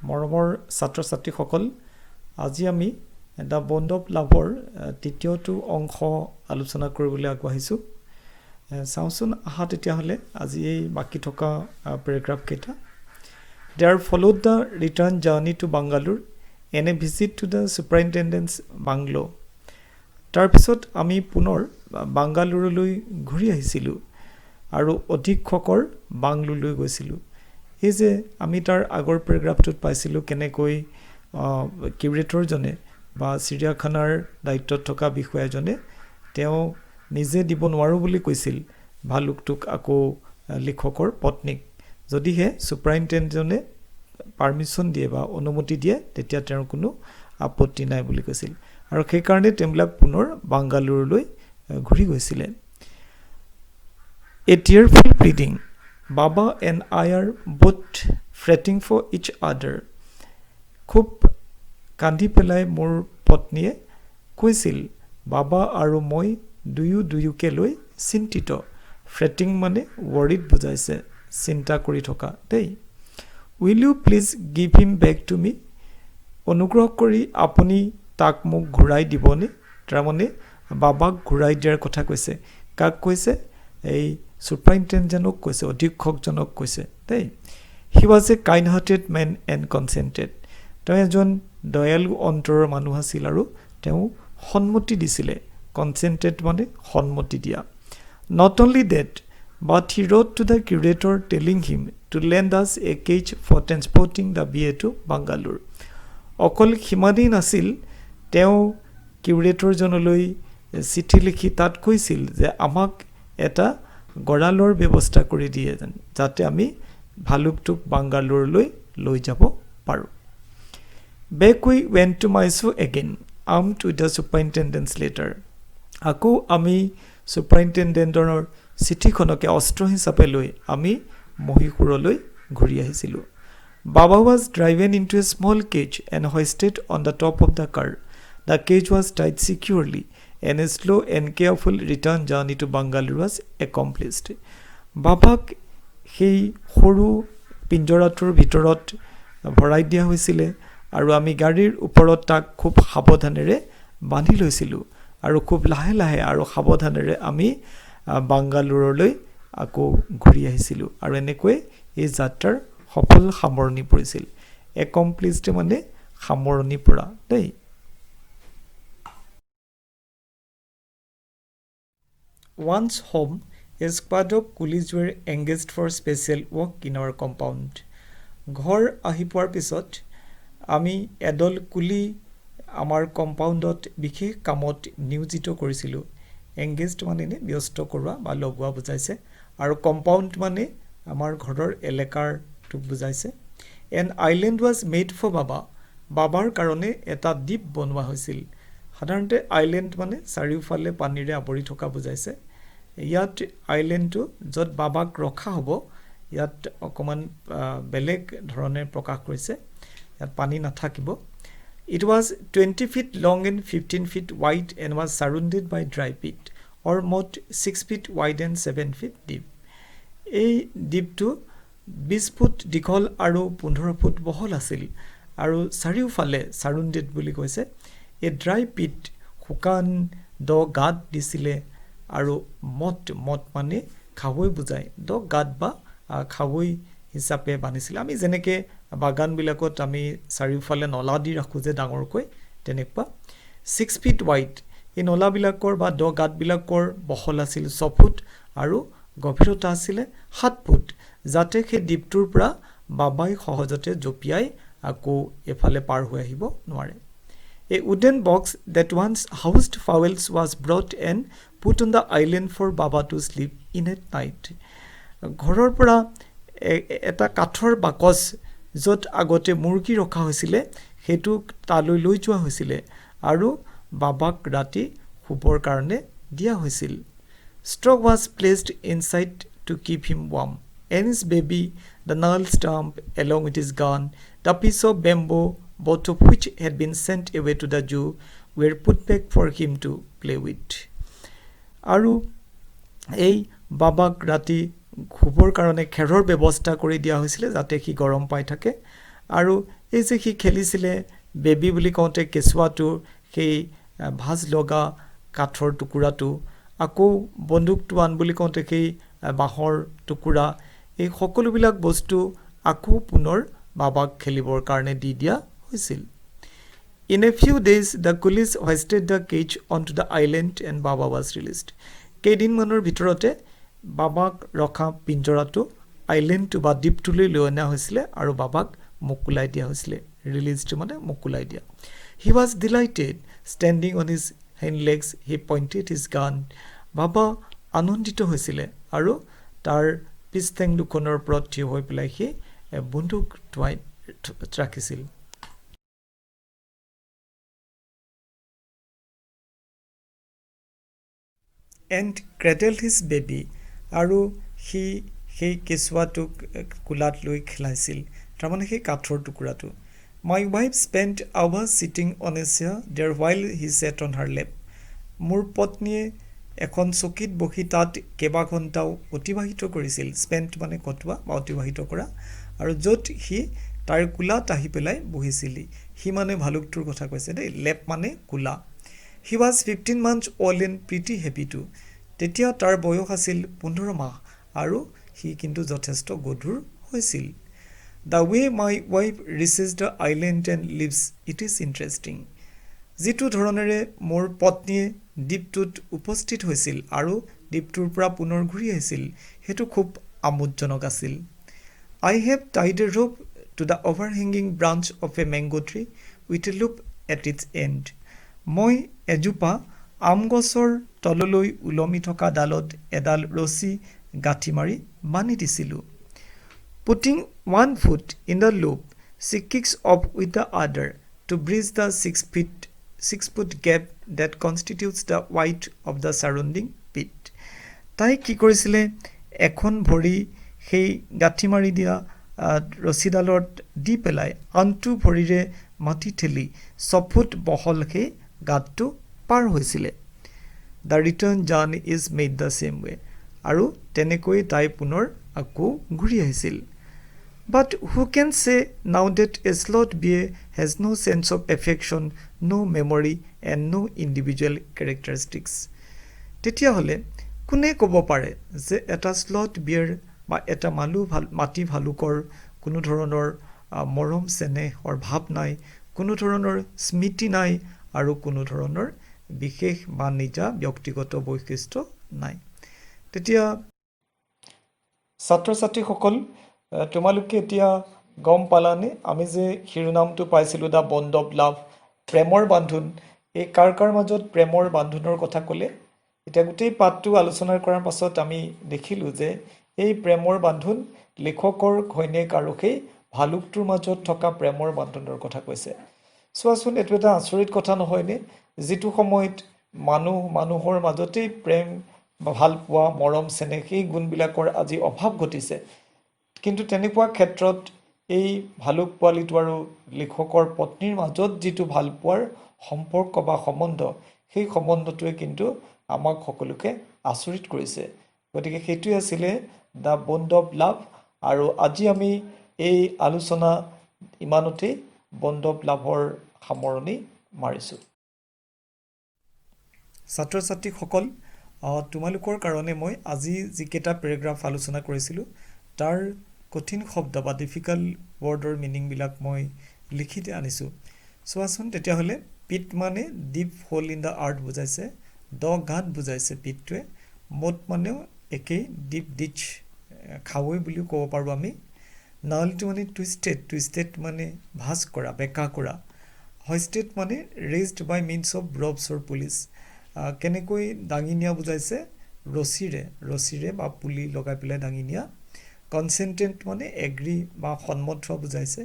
মৰমৰ ছাত্ৰ ছাত্ৰীসকল, আজি আমি দ্য বণ্ড অফ লাভৰ তৃতীয়টো অংশ আলোচনা কৰিবলৈ আগবাঢ়িছোঁ। চাওঁচোন আহা তেতিয়াহ'লে আজি এই বাকী থকা পেৰাগ্ৰাফ কেইটা। There followed the return journey to Bangalore and a visit to the superintendent's bungalow. তাৰপিছত আমি পুনৰ বাংগালুৰুলৈ ঘূৰি আহিছিলোঁ আৰু অধীক্ষকৰ বাংলোলৈ গৈছিলোঁ। এই যে আমি তাৰ আগৰ পেৰাগ্ৰাফটোত পাইছিলোঁ কেনেকৈ কিউৰেটৰজনে বা চিৰিয়াখানাৰ দায়িত্বত থকা বিষয়াজনে তেওঁ নিজে দিব নোৱাৰোঁ বুলি কৈছিল ভালুকটোক আকৌ লিখকৰ পত্নীক। যদিহে ছুপাৰিনটেণ্ডেণ্টজনে পাৰ্মিশ্যন দিয়ে বা অনুমতি দিয়ে তেতিয়া তেওঁৰ কোনো আপত্তি নাই বুলি কৈছিল আৰু সেইকাৰণে তেওঁবিলাক পুনৰ বাংগালুৰুলৈ ঘূৰি গৈছিলে। A tearful pleading. Baba and I are both fretting for each other. খুব কান্দি পেলাই মোৰ পত্নীয়ে কৈছিল, বাবা আৰু মই দুয়োকে লৈ চিন্তিত। ফ্ৰেটিং মানে ৱৰিড বুজাইছে, চিন্তা কৰি থকা দেই। Will you please give him back to me? অনুগ্ৰহ কৰি আপুনি তাক মোক ঘূৰাই দিবনে? তাৰমানে বাবাক ঘূৰাই দিয়াৰ কথা কৈছে। কাক কৈছে? এই ছুপাৰিনটেণ্ডেণ্টক কৈছে, অধীক্ষকজনক কৈছে দেই। He was a kind-hearted man and consented. তেওঁ এজন দয়ালু অন্তৰৰ মানুহ আছিল আৰু তেওঁ সন্মতি দিছিলে। কনচেণ্টেড মানে সন্মতি দিয়া। Not only that, but he wrote to the curator telling him to lend us a cage for transporting the BA to Bangalore. অকল সিমানেই নাছিল, তেওঁ কিউৰেটৰজনলৈ চিঠি লিখি তাত কৈছিল যে আমাক এটা গঁড়ালৰ ব্যৱস্থা কৰি দিয়ে যাতে আমি ভালুকটোক বাংগালোৰলৈ লৈ যাব পাৰোঁ। Back we went to Mysore again, armed with the superintendent's letter. আকৌ আমি ছুপাৰিনটেণ্ডেণ্টৰ চিঠিখনকে অস্ত্ৰ হিচাপে লৈ আমি মহীশূৰলৈ ঘূৰি আহিছিলোঁ। Baba was driven into a small cage and hoisted on the top of the car. The cage was tied securely and a slow and careful return journey to Bangalore was accomplished. বাবাক সেই সৰু পিঞ্জৰাটোৰ ভিতৰত ভৰাই দিয়া হৈছিলে আৰু আমি গাড়ীৰ ওপৰত তাক খুব সাৱধানেৰে বান্ধি লৈছিলোঁ আৰু খুব লাহে লাহে আৰু সাৱধানেৰে আমি বাংগালোৰলৈ আকৌ ঘূৰি আহিছিলোঁ আৰু এনেকৈ এই যাত্ৰাৰ সফল সামৰণি পৰিছিল। একমপ্লিছড মানে সামৰণি পৰা দেই। Once home, a squad of coolies were engaged for special work in our compound. ঘৰ আহি পোৱাৰ পিছত আমি এদল কুলি আমাৰ কম্পাউণ্ডত বিশেষ কামত নিয়োজিত কৰিছিলোঁ। এংগেজড মানে ব্যস্ত কৰোৱা বা লগোৱা বুজাইছে আৰু কম্পাউণ্ড মানে আমাৰ ঘৰৰ এলেকাৰটোক বুজাইছে। An island was made for Baba. বাবাৰ কাৰণে এটা দ্বীপ বনোৱা হৈছিল। সাধাৰণতে আইলেণ্ড মানে চাৰিওফালে পানীৰে আৱৰি থকা বুজাইছে। ইয়াত আইলেণ্ডটো য'ত বাবাক ৰখা হ'ব ইয়াত অকণমান বেলেগ ধৰণে প্ৰকাশ কৰিছে, ইয়াত পানী নাথাকিব। It was 20 feet long and 15 feet wide and was surrounded by dry pit, or mod 6 feet wide and 7 feet deep. এই দ্বীপটো 20 ফুট দীঘল আৰু 15 ফুট বহল আছিল আৰু চাৰিওফালে চাৰুণ্ডেড বুলি কৈছে। এই ড্ৰাই পিট শুকান দ গাঁত দিছিলে আৰু মত মানে খাৱৈ বুজায়, দ গাঁত বা খাৱৈ হিচাপে বান্ধিছিলে। আমি যেনেকৈ বাগানবিলাকত আমি চাৰিওফালে নলা দি ৰাখোঁ যে ডাঙৰকৈ, তেনেকুৱা 6 ফিট ৱাইড। এই নলাবিলাকৰ বা দ গাঁতবিলাকৰ বহল আছিল 6 ফুট আৰু গভীৰতা আছিলে 7 ফুট, যাতে সেই দ্বীপটোৰ পৰা বাবাই সহজতে জঁপিয়াই আকৌ এফালে পাৰ হৈ আহিব নোৱাৰে। A wooden box that once housed fowls was brought and put on the island for Baba to sleep in at night. ঘৰৰ পৰা এটা কাঠৰ বাকচ য'ত আগতে মুৰ্গী ৰখা হৈছিলে সেইটো তালৈ লৈ যোৱা হৈছিলে আৰু বাবাক ৰাতি শুবৰ কাৰণে দিয়া হৈছিল। Straw was placed inside to keep him warm. And his baby, the null stump along with his gun, the piece of bamboo, both of which had been sent away to the zoo, were put back for him to play with. আৰু এই বাবাক ৰাতি শুবৰ কাৰণে খেৰৰ ব্যৱস্থা কৰি দিয়া হৈছিলে যাতে সি গৰম পাই থাকে আৰু এই যে সি খেলিছিলে বেবী বুলি কওঁতে কেঁচুৱাটো সেই ভাজ লগা কাঠৰ টুকুৰাটো, আকৌ বন্দুকটো আন বুলি কওঁতে সেই বাঁহৰ টুকুৰা, এই সকলোবিলাক বস্তু আকৌ পুনৰ বাবাক খেলিবৰ কাৰণে দি দিয়া হৈছিল। In a few days, the coolies hoisted the cage onto the island and Baba was released. কেইদিনমানৰ ভিতৰতে বাবাক ৰখা পিঞ্জৰাটো আইলেণ্ডটো বা দ্বীপটোলৈ লৈ অনা হৈছিলে আৰু বাবাক মুকুলাই দিয়া হৈছিলে। ৰিলিজটো মানে মুকুলাই দিয়া। He was delighted. Standing on his hind legs, he pointed his gun. বাবা আনন্দিত হৈছিলে আৰু তাৰ পিছঠেং দুখনৰ ওপৰত থিয় হৈ পেলাই সি বন্দুক টোৱাই ৰাখিছিল। And cradled his baby, আৰু সি সেই কেঁচুৱাটোক কোলাত লৈ খেলাইছিল, তাৰমানে সেই কাঠৰ টুকুৰাটো। My wife spent hours sitting on a chair there while he sat on her lap. মোৰ পত্নীয়ে এখন চকীত বহি তাত কেইবা ঘণ্টাও অতিবাহিত কৰিছিল। স্পেণ্ট মানে কটোৱা বা অতিবাহিত কৰা, আৰু য'ত সি তাৰ কোলাত আহি পেলাই বহিছিল। সি মানে ভালুকটোৰ কথা কৈছে দেই, লেপ মানে কোলা। He was 15 months old and pretty happy too. তেতিয়া তাৰ বয়স আছিল 15 মাহ আৰু সি কিন্তু যথেষ্ট গধুৰ হৈছিল। The way my wife reaches the island and lives, it is interesting. যিটো ধৰণেৰে মোৰ পত্নীয়ে দ্বীপটোত উপস্থিত হৈছিল আৰু দ্বীপটোৰ পৰা পুনৰ ঘূৰি আহিছিল, সেইটো খুব আমোদজনক আছিল। I have tied a rope to the overhanging branch of a mango tree with a loop at its end. মই এজোপা আম গছৰ তললৈ ওলমি থকা ডালত এডাল ৰছী গাঁঠি মাৰি বান্ধি দিছিলোঁ। Putting one foot in the loop, she kicks off with the other to bridge the 6-foot gap that constitutes the width of the surrounding pit. তাই কি কৰিছিলে, এখন ভৰি সেই গাঁঠি মাৰি দিয়া ৰছীডালত দি পেলাই আনটো ভৰিৰে মাটি ঠেলি 6 ফুট বহল সেই গাঁতটো পাৰ হৈছিলে। The return journey is made the same way. আৰু তেনেকৈ তাই পুনৰ আকৌ ঘূৰি আহিছিল। But who can say now that a sloth bear has no sense of affection, no memory and no individual characteristics? তেতিয়াহ'লে কোনে ক'ব পাৰে যে এটা স্লথ বিয়েৰ বা এটা মাটি ভালুকৰ কোনো ধৰণৰ মৰম চেনেহৰ ভাৱ নাই, কোনো ধৰণৰ স্মৃতি নাই আৰু কোনো ধৰণৰ বিশেষ বা নিজা ব্যক্তিগত বৈশিষ্ট্য নাই। তেতিয়া ছাত্ৰ ছাত্ৰীসকল, তোমালোকে এতিয়া গম পালানে আমি যে শিৰোনামটো পাইছিলোঁ দ্য বণ্ড অৱ লাভ, প্ৰেমৰ বান্ধোন, এই কাৰ কাৰ মাজত প্ৰেমৰ বান্ধোনৰ কথা ক'লে? এতিয়া গোটেই পাঠটো আলোচনা কৰাৰ পাছত আমি দেখিলোঁ যে এই প্ৰেমৰ বান্ধোন লেখকৰ ঘৈণীয়েক আৰু সেই ভালুকটোৰ মাজত থকা প্ৰেমৰ বান্ধোনৰ কথা কৈছে। চোৱাচোন, এইটো এটা আচৰিত কথা নহয়নে? যিটো সময়ত মানুহৰ মাজতেই প্ৰেম, ভাল পোৱা, মৰম চেনেহ সেই গুণবিলাকৰ আজি অভাৱ ঘটিছে, কিন্তু তেনেকুৱা ক্ষেত্ৰত এই ভালুক পোৱালিটো আৰু লেখকৰ পত্নীৰ মাজত যিটো ভাল পোৱাৰ সম্পৰ্ক বা সম্বন্ধ, সেই সম্বন্ধটোৱে কিন্তু আমাক সকলোকে আচৰিত কৰিছে। গতিকে সেইটোৱে আছিলে দ্য বণ্ড অৱ লাভ, আৰু আজি আমি এই আলোচনা ইমানতেই বণ্ড অৱ লাভৰ সামৰণি মাৰিছোঁ। ছাত্ৰ ছাত্ৰীসকল, তোমালোকৰ কাৰণে মই আজি যিকেইটা পেৰেগ্ৰাফ আলোচনা কৰিছিলোঁ তাৰ কঠিন শব্দ বা ডিফিকাল্ট ৱৰ্ডৰ মিনিংবিলাক মই লিখি আনিছোঁ। চোৱাচোন, তেতিয়াহ'লে পিট মানে ডিপ হোল ইন দ্য আৰ্থ বুজাইছে, দ গাঁত বুজাইছে পিটটোৱে, মত মানেও একেই, ডিপ ডিচ খাৱৈ বুলিও ক'ব পাৰোঁ আমি। নালটো মানে টুইষ্টেড মানে ভাঁজ কৰা, বেকা কৰা। হইষ্টেড মানে ৰেইজড বাই মিনছ অফ ৰবছ অৰ পুলিচ, কেনেকৈ দাঙি নিয়া বুজাইছে, ৰছীৰে বা পুলি লগাই পেলাই দাঙি নিয়া। কনচেণ্টেণ্ট মানে এগ্ৰী বা সন্মত হোৱা বুজাইছে।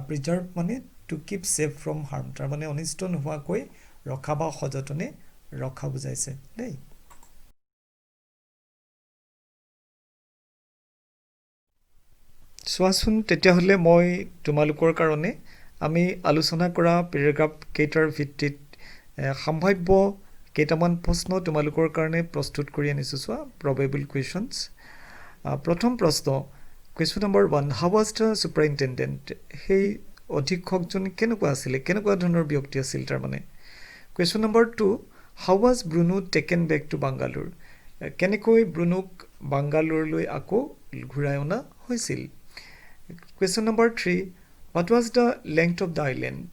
প্ৰিজাৰ্ভ মানে to keep safe from harm, তাৰমানে অনিষ্ট নোহোৱাকৈ ৰখা বা সযতনে ৰখা বুজাইছে দেই। চোৱাচোন, তেতিয়াহ'লে মই তোমালোকৰ কাৰণে আমি আলোচনা কৰা পেৰেগ্ৰাফ কেইটাৰ ভিত্তিত সম্ভাৱ্য কেইটামান প্ৰশ্ন তোমালোকৰ কাৰণে প্ৰস্তুত কৰি আনিছোঁ। চোৱা, প্ৰবেবল কুৱেশ্যনছ। প্ৰথম প্ৰশ্ন, Question number 1. How was the superintendent? সেই অধীক্ষকজন কেনেকুৱা আছিলে কেনেকুৱা ধৰণৰ ব্যক্তি আছিল তাৰ মানে Question number 2. How was Bruno taken back to Bangalore? কেনেকৈ ব্ৰুনোক বাংগালোৰলৈ আকৌ ঘূৰাই অনা হৈছিল Question number 3. What was the length of the island?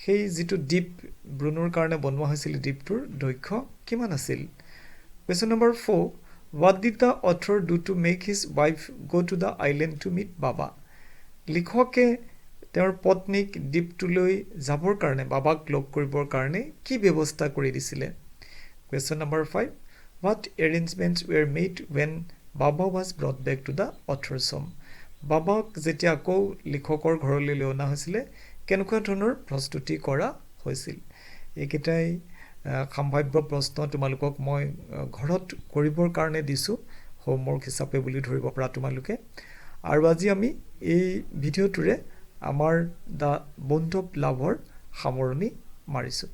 সেই যিটো দ্বীপ ব্ৰুনোৰ কাৰণে বনোৱা হৈছিল দ্বীপটোৰ দৈৰ্ঘ্য কিমান আছিল Question number 4. What did the author do to make his wife go to the island to meet Baba? লিখকে তেওঁৰ পত্নীক দ্বীপটোলৈ যাবৰ কাৰণে বাবাক লগ কৰিবৰ কাৰণে কি ব্যৱস্থা কৰি দিছিলে Question number 5. What arrangements were made when Baba was brought back to the author's home? বাবাক যেতিয়া আকৌ লিখকৰ ঘৰলৈ লৈ অনা হৈছিলে কেনেকুৱা ধৰণৰ প্ৰস্তুতি কৰা হৈছিল এইকেইটাই সম্ভাৱ্য প্ৰশ্ন তোমালোকক মই ঘৰত কৰিবৰ কাৰণে দিছো হোমৱৰ্ক হিচাপে বুলি ধৰিব পৰা তোমালোকে আৰু আজি আমি এই ভিডিঅ'টোৰে আমাৰ দা বন্ধ লাভৰ সামৰণি মাৰিছো